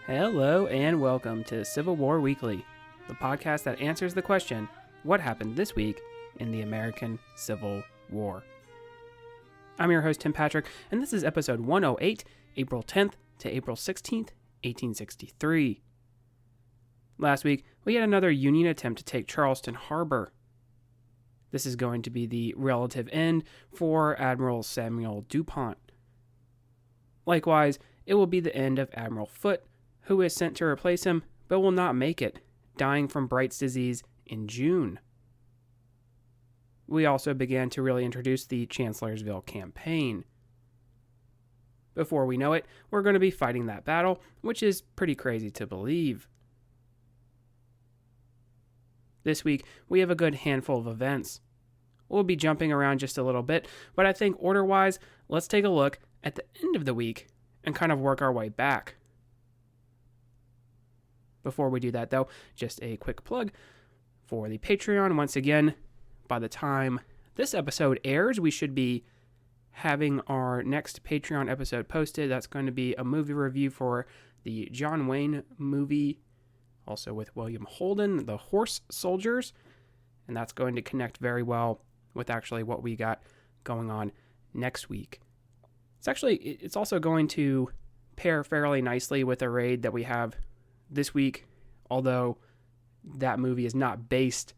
Hello and welcome to Civil War Weekly, the podcast that answers the question, what happened this week in the American Civil War? I'm your host, Tim Patrick, and this is episode 108, April 10th to April 16th, 1863. Last week, we had another Union attempt to take Charleston Harbor. This is going to be the relative end for Admiral Samuel DuPont. Likewise, it will be the end of Admiral Foote, who is sent to replace him, but will not make it, dying from Bright's disease in June. We also began to really introduce the Chancellorsville campaign. Before we know it, we're going to be fighting that battle, which is pretty crazy to believe. This week, we have a good handful of events. We'll be jumping around just a little bit, but I think order-wise, let's take a look at the end of the week and kind of work our way back. Before we do that, though, just a quick plug for the Patreon. Once again, by the time this episode airs, we should be having our next Patreon episode posted. That's going to be a movie review for the John Wayne movie, also with William Holden, The Horse Soldiers, and that's going to connect very well with actually what we got going on next week. It's also going to pair fairly nicely with a raid that we have this week, although that movie is not based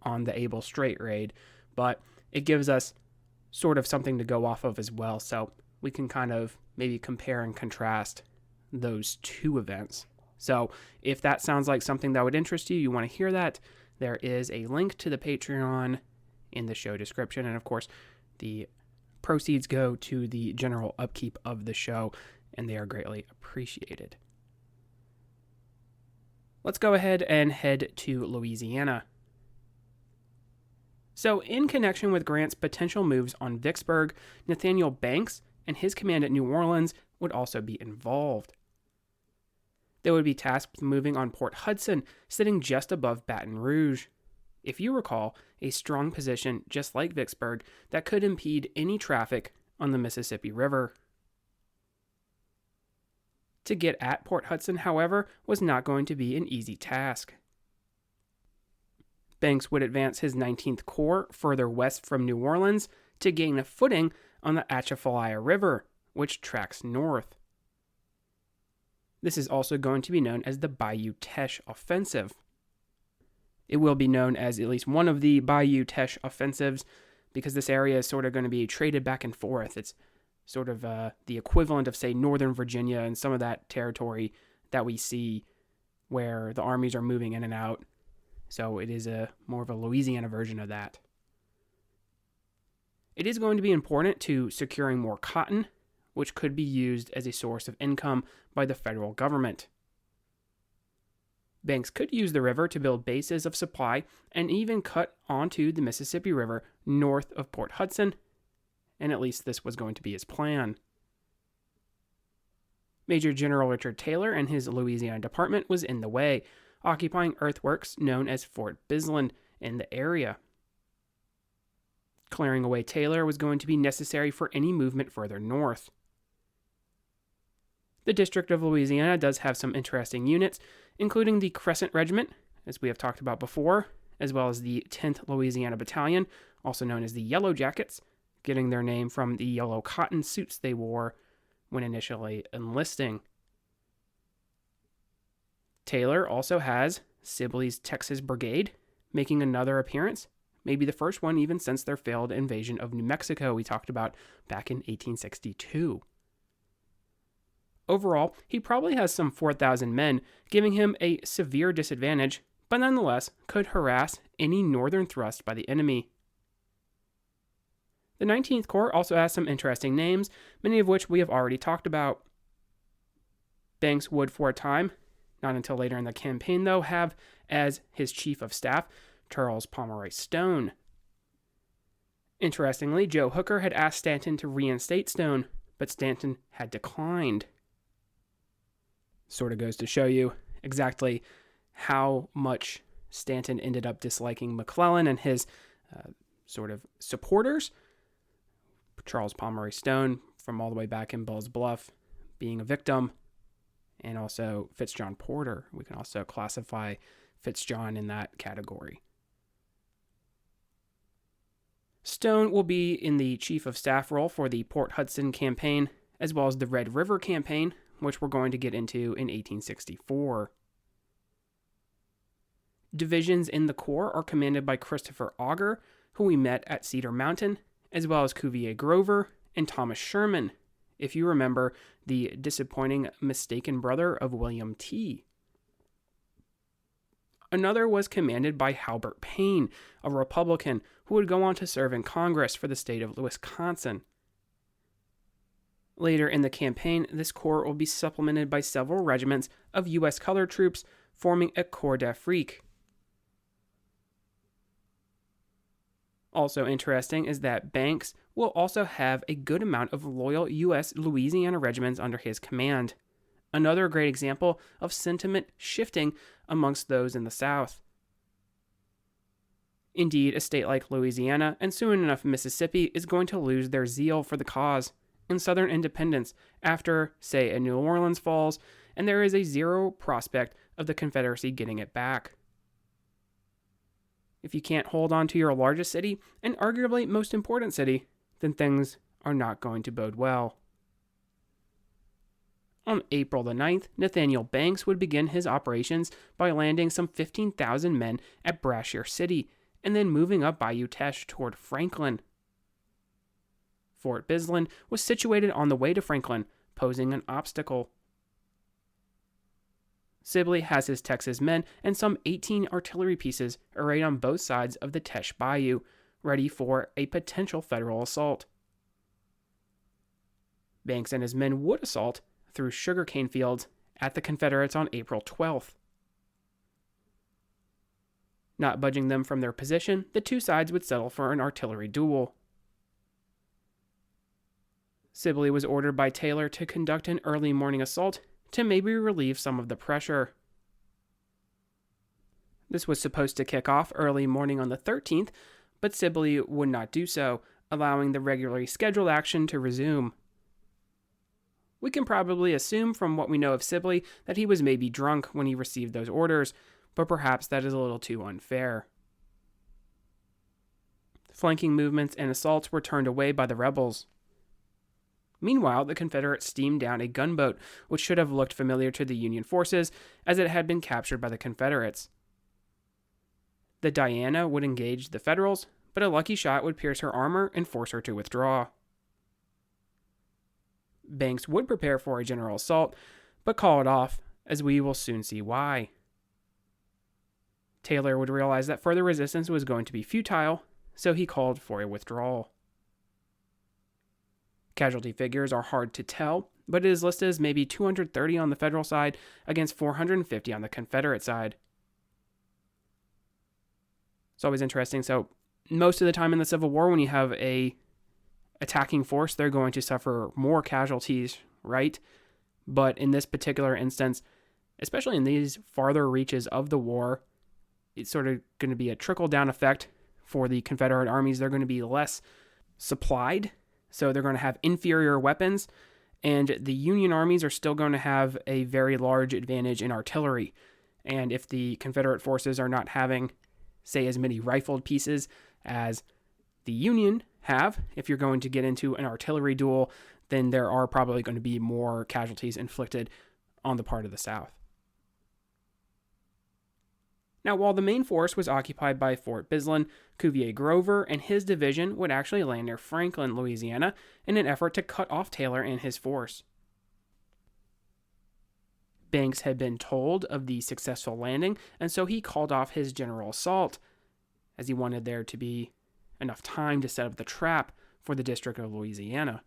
on the Abel Streight raid, but it gives us sort of something to go off of as well, so we can kind of maybe compare and contrast those two events. So if that sounds like something that would interest you, you want to hear that, there is a link to the Patreon in the show description, and of course, the proceeds go to the general upkeep of the show, and they are greatly appreciated. Let's go ahead and head to Louisiana. So, in connection with Grant's potential moves on Vicksburg, Nathaniel Banks and his command at New Orleans would also be involved. They would be tasked with moving on Port Hudson, sitting just above Baton Rouge. If you recall, a strong position just like Vicksburg that could impede any traffic on the Mississippi River. To get at Port Hudson, however, was not going to be an easy task. Banks would advance his 19th Corps further west from New Orleans to gain a footing on the Atchafalaya River, which tracks north. This is also going to be known as the Bayou Teche Offensive. It will be known as at least one of the Bayou Teche offensives because this area is sort of going to be traded back and forth. It's sort of the equivalent of, say, Northern Virginia and some of that territory that we see where the armies are moving in and out. So it is more of a Louisiana version of that. It is going to be important to securing more cotton, which could be used as a source of income by the federal government. Banks could use the river to build bases of supply and even cut onto the Mississippi River north of Port Hudson, and at least this was going to be his plan. Major General Richard Taylor and his Louisiana Department was in the way, occupying earthworks known as Fort Bisland in the area. Clearing away Taylor was going to be necessary for any movement further north. The District of Louisiana does have some interesting units, including the Crescent Regiment, as we have talked about before, as well as the 10th Louisiana Battalion, also known as the Yellow Jackets, getting their name from the yellow cotton suits they wore when initially enlisting. Taylor also has Sibley's Texas Brigade, making another appearance, maybe the first one even since their failed invasion of New Mexico we talked about back in 1862. Overall, he probably has some 4,000 men, giving him a severe disadvantage, but nonetheless could harass any northern thrust by the enemy. The 19th Corps also has some interesting names, many of which we have already talked about. Banks would, for a time, not until later in the campaign though, have as his chief of staff Charles Pomeroy Stone. Interestingly, Joe Hooker had asked Stanton to reinstate Stone, but Stanton had declined. Sort of goes to show you exactly how much Stanton ended up disliking McClellan and his sort of supporters. Charles Pomeroy Stone, from all the way back in Ball's Bluff, being a victim and also Fitzjohn Porter. We can also classify Fitzjohn in that category. Stone will be in the Chief of Staff role for the Port Hudson campaign, as well as the Red River campaign, which we're going to get into in 1864. Divisions in the Corps are commanded by Christopher Auger, who we met at Cedar Mountain, as well as Cuvier Grover and Thomas Sherman, if you remember, the disappointing mistaken brother of William T. Another was commanded by Halbert Payne, a Republican who would go on to serve in Congress for the state of Wisconsin. Later in the campaign, this corps will be supplemented by several regiments of U.S. colored troops, forming a Corps d'Afrique. Also interesting is that Banks will also have a good amount of loyal U.S. Louisiana regiments under his command. Another great example of sentiment shifting amongst those in the South. Indeed, a state like Louisiana, and soon enough Mississippi, is going to lose their zeal for the cause and Southern independence after, say, a New Orleans falls, and there is a zero prospect of the Confederacy getting it back. If you can't hold on to your largest city, and arguably most important city, then things are not going to bode well. On April the 9th, Nathaniel Banks would begin his operations by landing some 15,000 men at Brashear City, and then moving up Bayou Teche toward Franklin. Fort Bisland was situated on the way to Franklin, posing an obstacle. Sibley has his Texas men and some 18 artillery pieces arrayed on both sides of the Teche Bayou, ready for a potential federal assault. Banks and his men would assault through sugarcane fields at the Confederates on April 12th. Not budging them from their position, the two sides would settle for an artillery duel. Sibley was ordered by Taylor to conduct an early morning assault to maybe relieve some of the pressure. This was supposed to kick off early morning on the 13th, but Sibley would not do so, allowing the regularly scheduled action to resume. We can probably assume from what we know of Sibley that he was maybe drunk when he received those orders, but perhaps that is a little too unfair. Flanking movements and assaults were turned away by the rebels. Meanwhile, the Confederates steamed down a gunboat, which should have looked familiar to the Union forces, as it had been captured by the Confederates. The Diana would engage the Federals, but a lucky shot would pierce her armor and force her to withdraw. Banks would prepare for a general assault, but call it off, as we will soon see why. Taylor would realize that further resistance was going to be futile, so he called for a withdrawal. Casualty figures are hard to tell, but it is listed as maybe 230 on the Federal side against 450 on the Confederate side. It's always interesting. So most of the time in the Civil War, when you have a attacking force, they're going to suffer more casualties, right? But in this particular instance, especially in these farther reaches of the war, it's sort of going to be a trickle-down effect for the Confederate armies. They're going to be less supplied, so they're going to have inferior weapons, and the Union armies are still going to have a very large advantage in artillery. And if the Confederate forces are not having, say, as many rifled pieces as the Union have, if you're going to get into an artillery duel, then there are probably going to be more casualties inflicted on the part of the South. Now, while the main force was occupied by Fort Bisland, Cuvier Grover and his division would actually land near Franklin, Louisiana, in an effort to cut off Taylor and his force. Banks had been told of the successful landing, and so he called off his general assault, as he wanted there to be enough time to set up the trap for the District of Louisiana.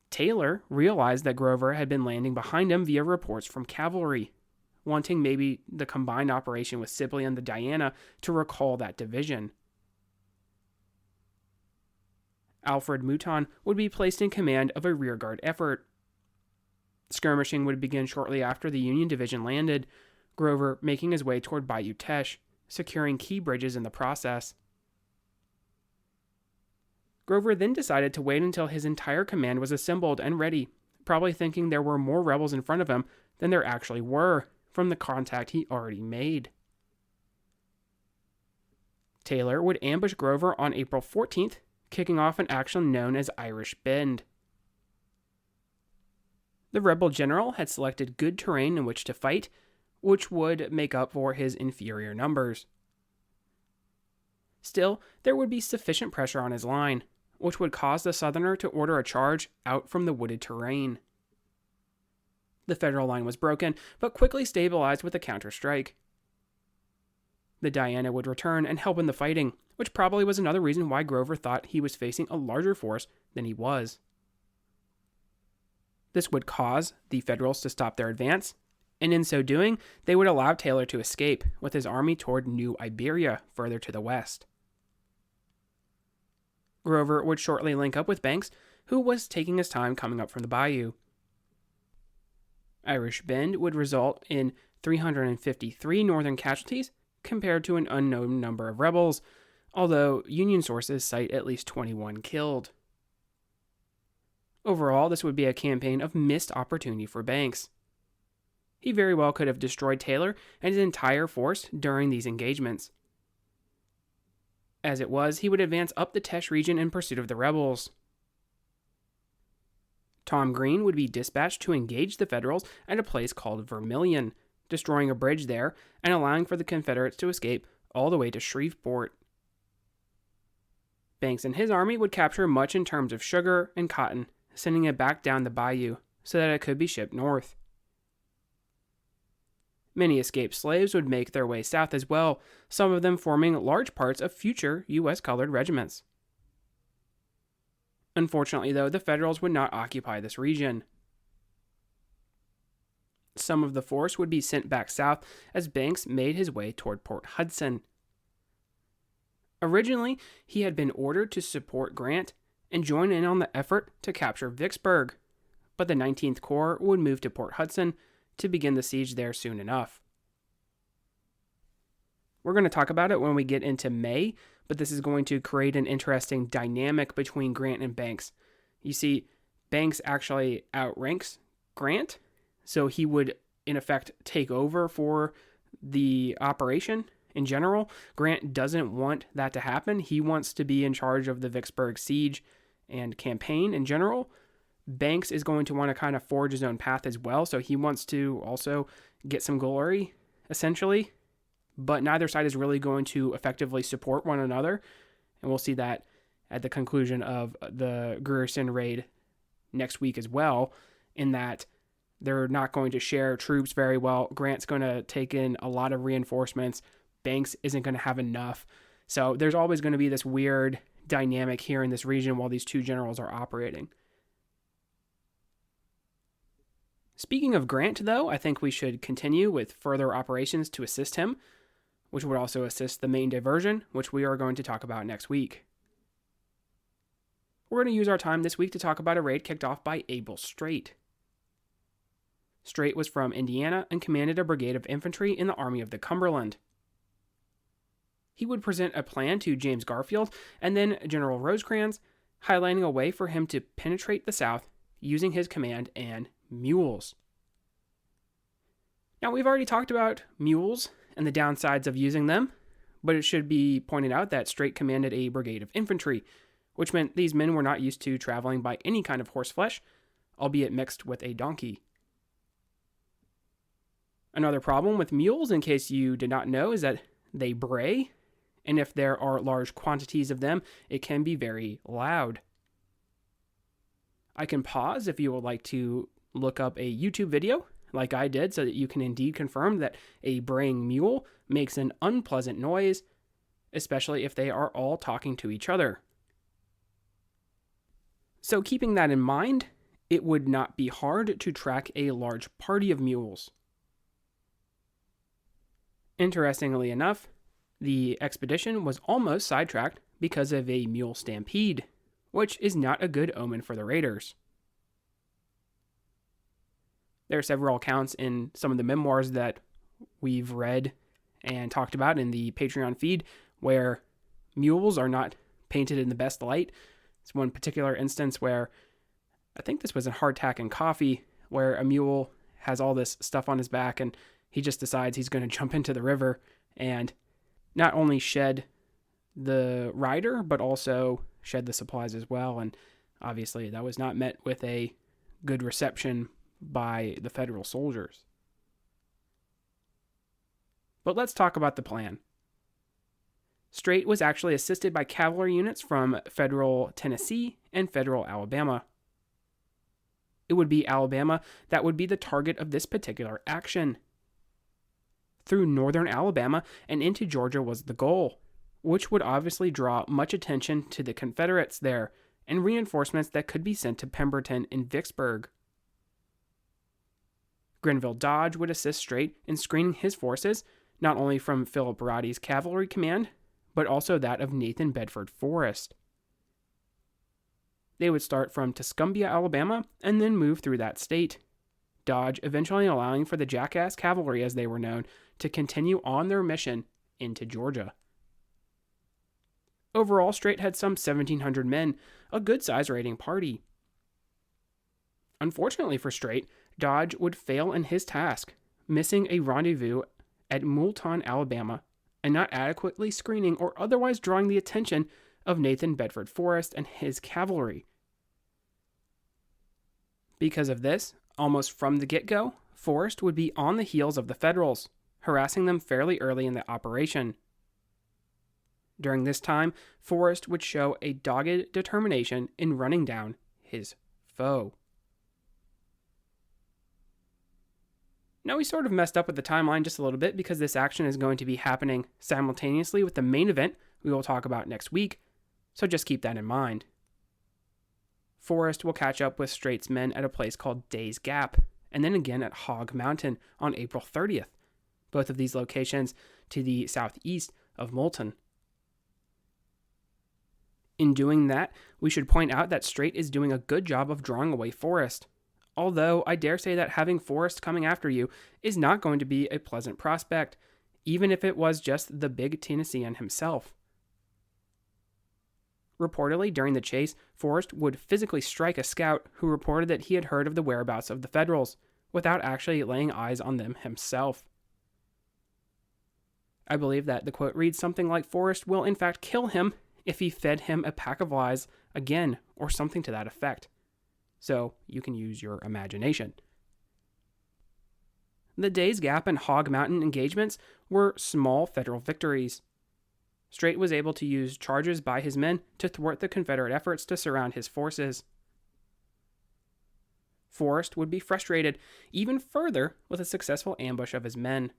Taylor realized that Grover had been landing behind him via reports from cavalry, wanting maybe the combined operation with Sibley and the Diana to recall that division. Alfred Mouton would be placed in command of a rearguard effort. Skirmishing would begin shortly after the Union division landed, Grover making his way toward Bayou Teche, securing key bridges in the process. Grover then decided to wait until his entire command was assembled and ready, probably thinking there were more rebels in front of him than there actually were from the contact he already made. Taylor would ambush Grover on April 14th, kicking off an action known as Irish Bend. The rebel general had selected good terrain in which to fight, which would make up for his inferior numbers. Still, there would be sufficient pressure on his line, which would cause the Southerner to order a charge out from the wooded terrain. The Federal line was broken, but quickly stabilized with a counter-strike. The Diana would return and help in the fighting, which probably was another reason why Grover thought he was facing a larger force than he was. This would cause the Federals to stop their advance, and in so doing, they would allow Taylor to escape with his army toward New Iberia, further to the west. Grover would shortly link up with Banks, who was taking his time coming up from the bayou. Irish Bend would result in 353 Northern casualties compared to an unknown number of rebels, although Union sources cite at least 21 killed. Overall, this would be a campaign of missed opportunity for Banks. He very well could have destroyed Taylor and his entire force during these engagements. As it was, he would advance up the Teche region in pursuit of the rebels. Tom Green would be dispatched to engage the Federals at a place called Vermilion, destroying a bridge there and allowing for the Confederates to escape all the way to Shreveport. Banks and his army would capture much in terms of sugar and cotton, sending it back down the bayou so that it could be shipped north. Many escaped slaves would make their way south as well, some of them forming large parts of future U.S. colored regiments. Unfortunately, though, the Federals would not occupy this region. Some of the force would be sent back south as Banks made his way toward Port Hudson. Originally, he had been ordered to support Grant and join in on the effort to capture Vicksburg, but the 19th Corps would move to Port Hudson to begin the siege there soon enough. We're going to talk about it when we get into May, but this is going to create an interesting dynamic between Grant and Banks. You see, Banks actually outranks Grant, so he would, in effect, take over for the operation in general. Grant doesn't want that to happen. He wants to be in charge of the Vicksburg siege and campaign in general. Banks is going to want to kind of forge his own path as well, so he wants to also get some glory, essentially. But neither side is really going to effectively support one another, and we'll see that at the conclusion of the Grierson raid next week as well, in that they're not going to share troops very well. Grant's going to take in a lot of reinforcements. Banks isn't going to have enough. So there's always going to be this weird dynamic here in this region while these two generals are operating. Speaking of Grant, though, I think we should continue with further operations to assist him, which would also assist the main diversion, which we are going to talk about next week. We're going to use our time this week to talk about a raid kicked off by Abel Streight. Streight was from Indiana and commanded a brigade of infantry in the Army of the Cumberland. He would present a plan to James Garfield and then General Rosecrans, highlighting a way for him to penetrate the South using his command and mules. Now, we've already talked about mules and the downsides of using them, but it should be pointed out that Streight commanded a brigade of infantry, which meant these men were not used to traveling by any kind of horseflesh, albeit mixed with a donkey. Another problem with mules, in case you did not know, is that they bray, and if there are large quantities of them, it can be very loud. I can pause if you would like to look up a YouTube video, like I did, so that you can indeed confirm that a braying mule makes an unpleasant noise, especially if they are all talking to each other. So keeping that in mind, it would not be hard to track a large party of mules. Interestingly enough, the expedition was almost sidetracked because of a mule stampede, which is not a good omen for the raiders. There are several accounts in some of the memoirs that we've read and talked about in the Patreon feed where mules are not painted in the best light. It's one particular instance where I think this was in Hardtack and Coffee, where a mule has all this stuff on his back and he just decides he's going to jump into the river and not only shed the rider, but also shed the supplies as well. And obviously that was not met with a good reception by the federal soldiers. But let's talk about the plan. Streight was actually assisted by cavalry units from federal Tennessee and federal Alabama. It would be Alabama that would be the target of this particular action. Through northern Alabama and into Georgia was the goal, which would obviously draw much attention to the Confederates there and reinforcements that could be sent to Pemberton in Vicksburg. Grenville Dodge would assist Streight in screening his forces, not only from Philip Roddy's cavalry command, but also that of Nathan Bedford Forrest. They would start from Tuscumbia, Alabama, and then move through that state, Dodge eventually allowing for the Jackass Cavalry, as they were known, to continue on their mission into Georgia. Overall, Streight had some 1,700 men, a good-size raiding party. Unfortunately for Streight, Dodge would fail in his task, missing a rendezvous at Moulton, Alabama, and not adequately screening or otherwise drawing the attention of Nathan Bedford Forrest and his cavalry. Because of this, almost from the get-go, Forrest would be on the heels of the Federals, harassing them fairly early in the operation. During this time, Forrest would show a dogged determination in running down his foe. Now, we sort of messed up with the timeline just a little bit because this action is going to be happening simultaneously with the main event we will talk about next week, so just keep that in mind. Forrest will catch up with Straight's men at a place called Day's Gap, and then again at Hog Mountain on April 30th, both of these locations to the southeast of Moulton. In doing that, we should point out that Streight is doing a good job of drawing away Forrest, although I dare say that having Forrest coming after you is not going to be a pleasant prospect, even if it was just the big Tennessean himself. Reportedly, during the chase, Forrest would physically strike a scout who reported that he had heard of the whereabouts of the Federals, without actually laying eyes on them himself. I believe that the quote reads something like Forrest will in fact kill him if he fed him a pack of lies again, or something to that effect. So you can use your imagination. The Day's Gap and Hog Mountain engagements were small Federal victories. Streight was able to use charges by his men to thwart the Confederate efforts to surround his forces. Forrest would be frustrated even further with a successful ambush of his men.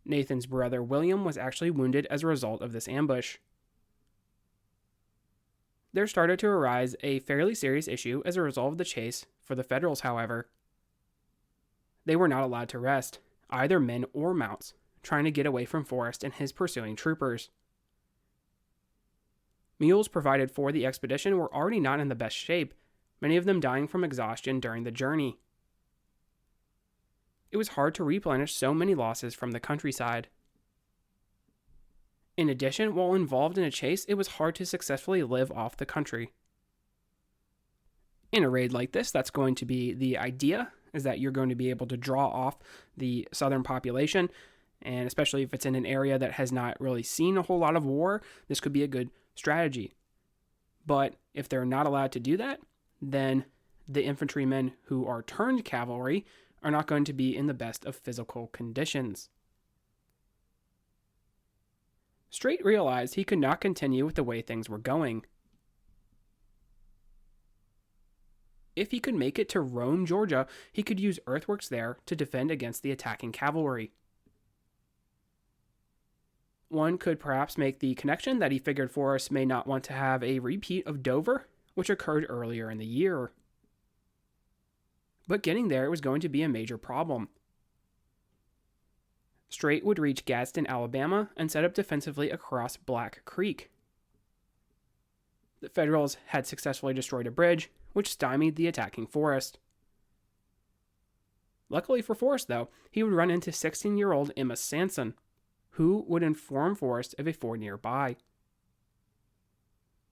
Nathan's brother William was actually wounded as a result of this ambush. There started to arise a fairly serious issue as a result of the chase for the Federals, however. They were not allowed to rest, either men or mounts, trying to get away from Forrest and his pursuing troopers. Mules provided for the expedition were already not in the best shape, many of them dying from exhaustion during the journey. It was hard to replenish so many losses from the countryside. In addition, while involved in a chase, it was hard to successfully live off the country. In a raid like this, that's going to be the idea, is that you're going to be able to draw off the southern population, and especially if it's in an area that has not really seen a whole lot of war, this could be a good strategy. But if they're not allowed to do that, then the infantrymen who are turned cavalry are not going to be in the best of physical conditions. Streight realized he could not continue with the way things were going. If he could make it to Rome, Georgia, he could use earthworks there to defend against the attacking cavalry. One could perhaps make the connection that he figured Forrest may not want to have a repeat of Dover, which occurred earlier in the year. But getting there was going to be a major problem. Streight would reach Gadsden, Alabama, and set up defensively across Black Creek. The Federals had successfully destroyed a bridge, which stymied the attacking Forrest. Luckily for Forrest, though, he would run into 16-year-old Emma Sanson, who would inform Forrest of a ford nearby.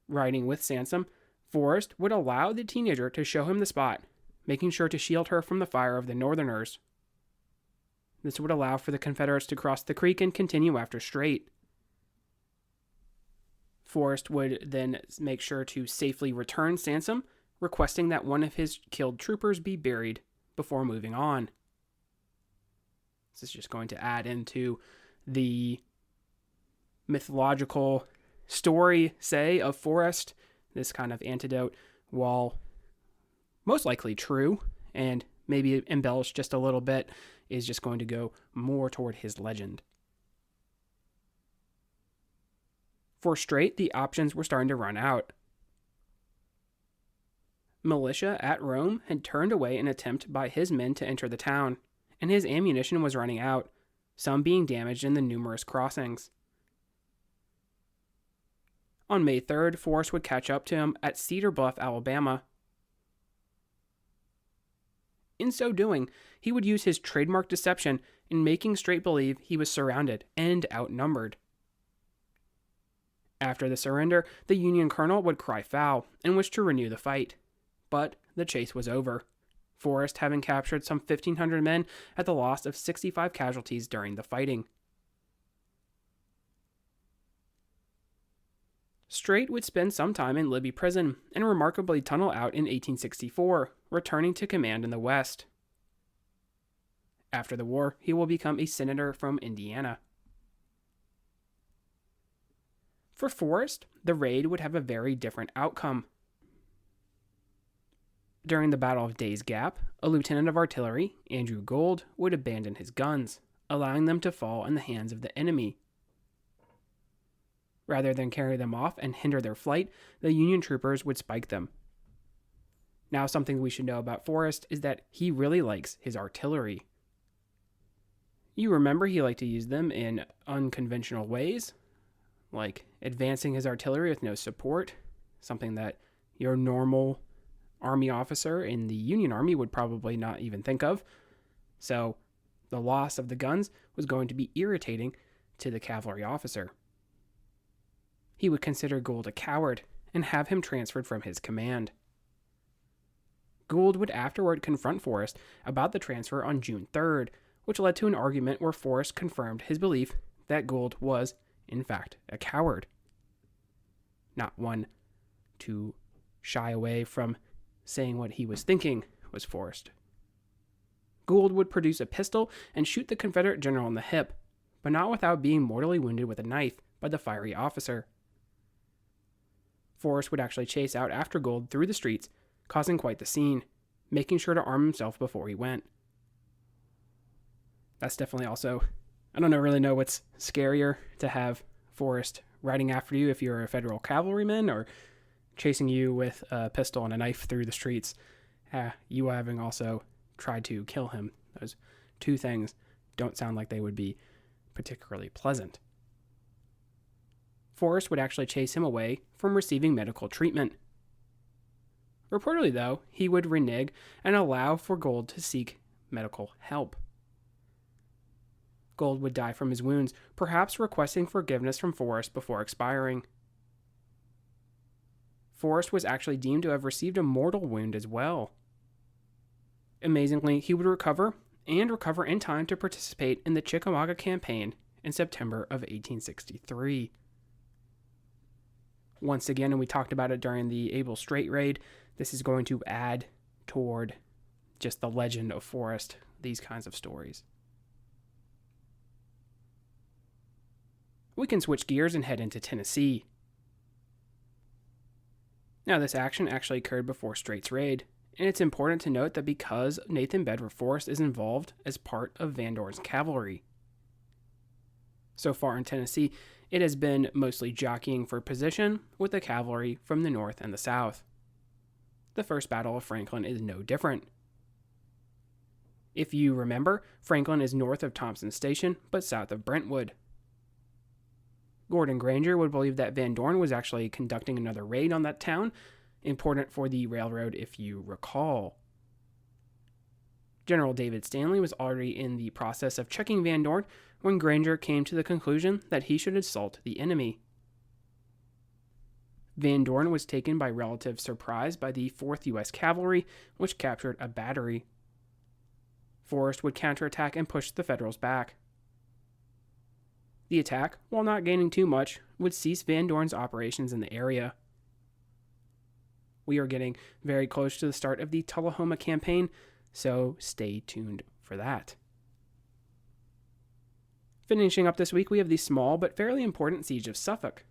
Riding with Sansom, Forrest would allow the teenager to show him the spot, making sure to shield her from the fire of the Northerners. This would allow for the Confederates to cross the creek and continue after Streight. Forrest would then make sure to safely return Sansom, requesting that one of his killed troopers be buried before moving on. This is just going to add into the mythological story, say, of Forrest. This kind of antidote, while most likely true, and maybe embellished just a little bit, is just going to go more toward his legend. For Streight, the options were starting to run out. Militia at Rome had turned away an attempt by his men to enter the town, and his ammunition was running out, some being damaged in the numerous crossings. On May 3rd, Forrest would catch up to him at Cedar Bluff, Alabama. In so doing, he would use his trademark deception in making Streight believe he was surrounded and outnumbered. After the surrender, the Union colonel would cry foul and wish to renew the fight. But the chase was over, Forrest having captured some 1,500 men at the loss of 65 casualties during the fighting. Streight would spend some time in Libby Prison and remarkably tunnel out in 1864, returning to command in the West. After the war, he will become a senator from Indiana. For Forrest, the raid would have a very different outcome. During the Battle of Days Gap, a lieutenant of artillery, Andrew Gould, would abandon his guns, allowing them to fall in the hands of the enemy. Rather than carry them off and hinder their flight, the Union troopers would spike them. Now, something we should know about Forrest is that he really likes his artillery. You remember he liked to use them in unconventional ways, like advancing his artillery with no support, something that your normal Army officer in the Union Army would probably not even think of. So the loss of the guns was going to be irritating to the cavalry officer. He would consider Gould a coward and have him transferred from his command. Gould would afterward confront Forrest about the transfer on June 3rd, which led to an argument where Forrest confirmed his belief that Gould was, in fact, a coward. Not one to shy away from saying what he was thinking, was Forrest. Gould would produce a pistol and shoot the Confederate general in the hip, but not without being mortally wounded with a knife by the fiery officer. Forrest would actually chase out after Gould through the streets, causing quite the scene, making sure to arm himself before he went. That's definitely also, I don't really know what's scarier, to have Forrest riding after you if you're a federal cavalryman, or chasing you with a pistol and a knife through the streets, you having also tried to kill him. Those two things don't sound like they would be particularly pleasant. Forrest would actually chase him away from receiving medical treatment. Reportedly, though, he would renege and allow for Gould to seek medical help. Gould would die from his wounds, perhaps requesting forgiveness from Forrest before expiring. Forrest was actually deemed to have received a mortal wound as well. Amazingly, he would recover in time to participate in the Chickamauga campaign in September of 1863. Once again, and we talked about it during the Abel Streight raid, this is going to add toward just the legend of Forrest, these kinds of stories. We can switch gears and head into Tennessee. Now, this action actually occurred before Straight's raid, and it's important to note that because Nathan Bedford Forrest is involved as part of Van Dorn's cavalry. So far in Tennessee, it has been mostly jockeying for position with the cavalry from the north and the south. The First Battle of Franklin is no different. If you remember, Franklin is north of Thompson Station, but south of Brentwood. Gordon Granger would believe that Van Dorn was actually conducting another raid on that town, important for the railroad if you recall. General David Stanley was already in the process of checking Van Dorn when Granger came to the conclusion that he should assault the enemy. Van Dorn was taken by relative surprise by the 4th U.S. Cavalry, which captured a battery. Forrest would counterattack and push the Federals back. The attack, while not gaining too much, would cease Van Dorn's operations in the area. We are getting very close to the start of the Tullahoma campaign, so stay tuned for that. Finishing up this week, we have the small but fairly important siege of Suffolk.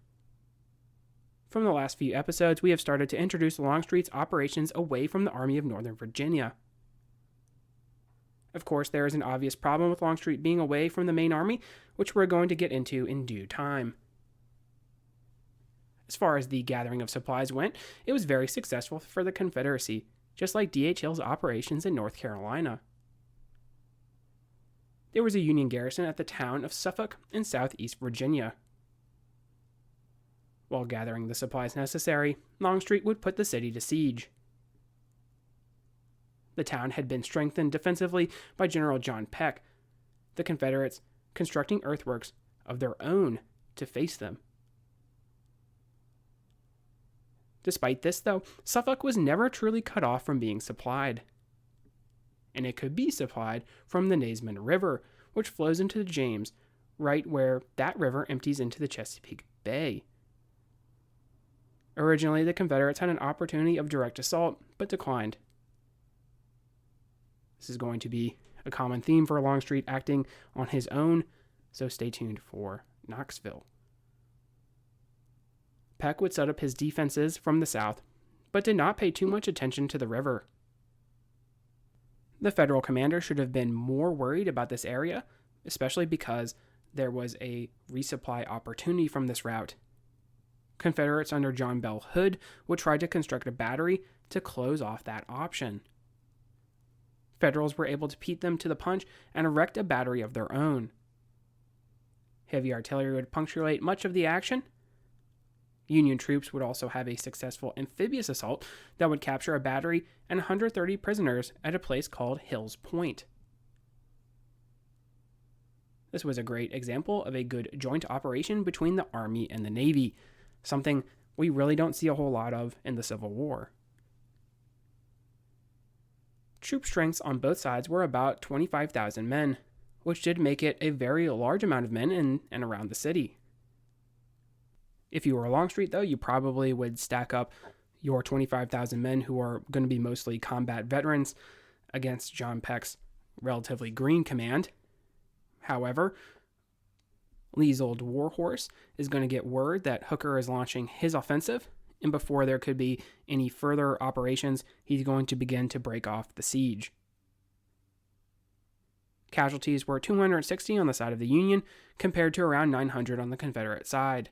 From the last few episodes, we have started to introduce Longstreet's operations away from the Army of Northern Virginia. Of course, there is an obvious problem with Longstreet being away from the main army, which we're going to get into in due time. As far as the gathering of supplies went, it was very successful for the Confederacy, just like D.H. Hill's operations in North Carolina. There was a Union garrison at the town of Suffolk in southeast Virginia. While gathering the supplies necessary, Longstreet would put the city to siege. The town had been strengthened defensively by General John Peck, the Confederates constructing earthworks of their own to face them. Despite this, though, Suffolk was never truly cut off from being supplied. And it could be supplied from the Nazeman River, which flows into the James, right where that river empties into the Chesapeake Bay. Originally, the Confederates had an opportunity of direct assault, but declined. This is going to be a common theme for Longstreet acting on his own, so stay tuned for Knoxville. Peck would set up his defenses from the south, but did not pay too much attention to the river. The Federal commander should have been more worried about this area, especially because there was a resupply opportunity from this route. Confederates under John Bell Hood would try to construct a battery to close off that option. Federals were able to beat them to the punch and erect a battery of their own. Heavy artillery would punctuate much of the action. Union troops would also have a successful amphibious assault that would capture a battery and 130 prisoners at a place called Hill's Point. This was a great example of a good joint operation between the Army and the Navy, something we really don't see a whole lot of in the Civil War. Troop strengths on both sides were about 25,000 men, which did make it a very large amount of men in and around the city. If you were Longstreet, though, you probably would stack up your 25,000 men who are going to be mostly combat veterans against John Peck's relatively green command. However, Lee's old warhorse is going to get word that Hooker is launching his offensive, and before there could be any further operations, he's going to begin to break off the siege. Casualties were 260 on the side of the Union, compared to around 900 on the Confederate side.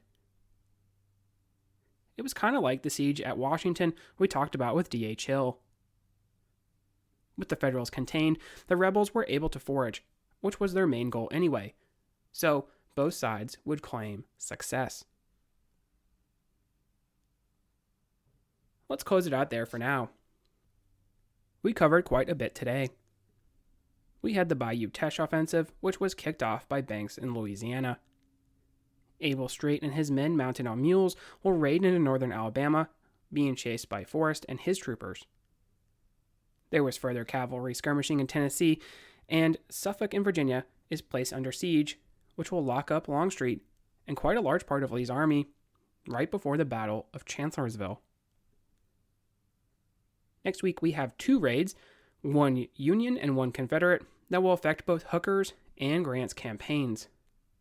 It was kind of like the siege at Washington we talked about with D.H. Hill. With the Federals contained, the rebels were able to forage, which was their main goal anyway, so both sides would claim success. Let's close it out there for now. We covered quite a bit today. We had the Bayou Teche offensive, which was kicked off by Banks in Louisiana. Abel Streight and his men mounted on mules will raid into northern Alabama, being chased by Forrest and his troopers. There was further cavalry skirmishing in Tennessee, and Suffolk in Virginia is placed under siege, which will lock up Longstreet and quite a large part of Lee's army right before the Battle of Chancellorsville. Next week we have 2 raids, one Union and one Confederate, that will affect both Hooker's and Grant's campaigns,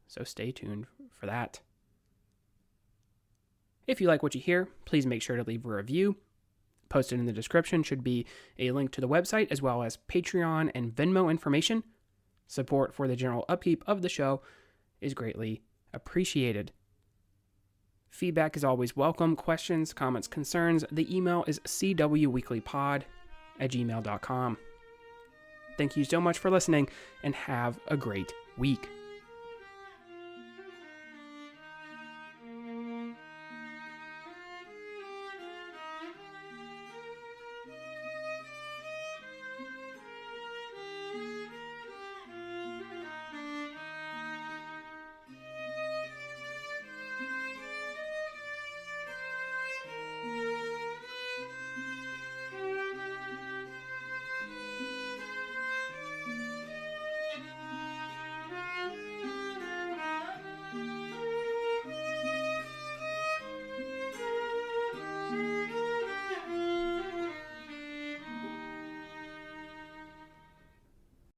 so stay tuned for that. If you like what you hear, please make sure to leave a review. Posted in the description should be a link to the website as well as Patreon and Venmo information. Support for the general upkeep of the show is greatly appreciated. Feedback is always welcome. Questions, comments, concerns. The email is cwweeklypod@gmail.com. Thank you so much for listening and have a great week.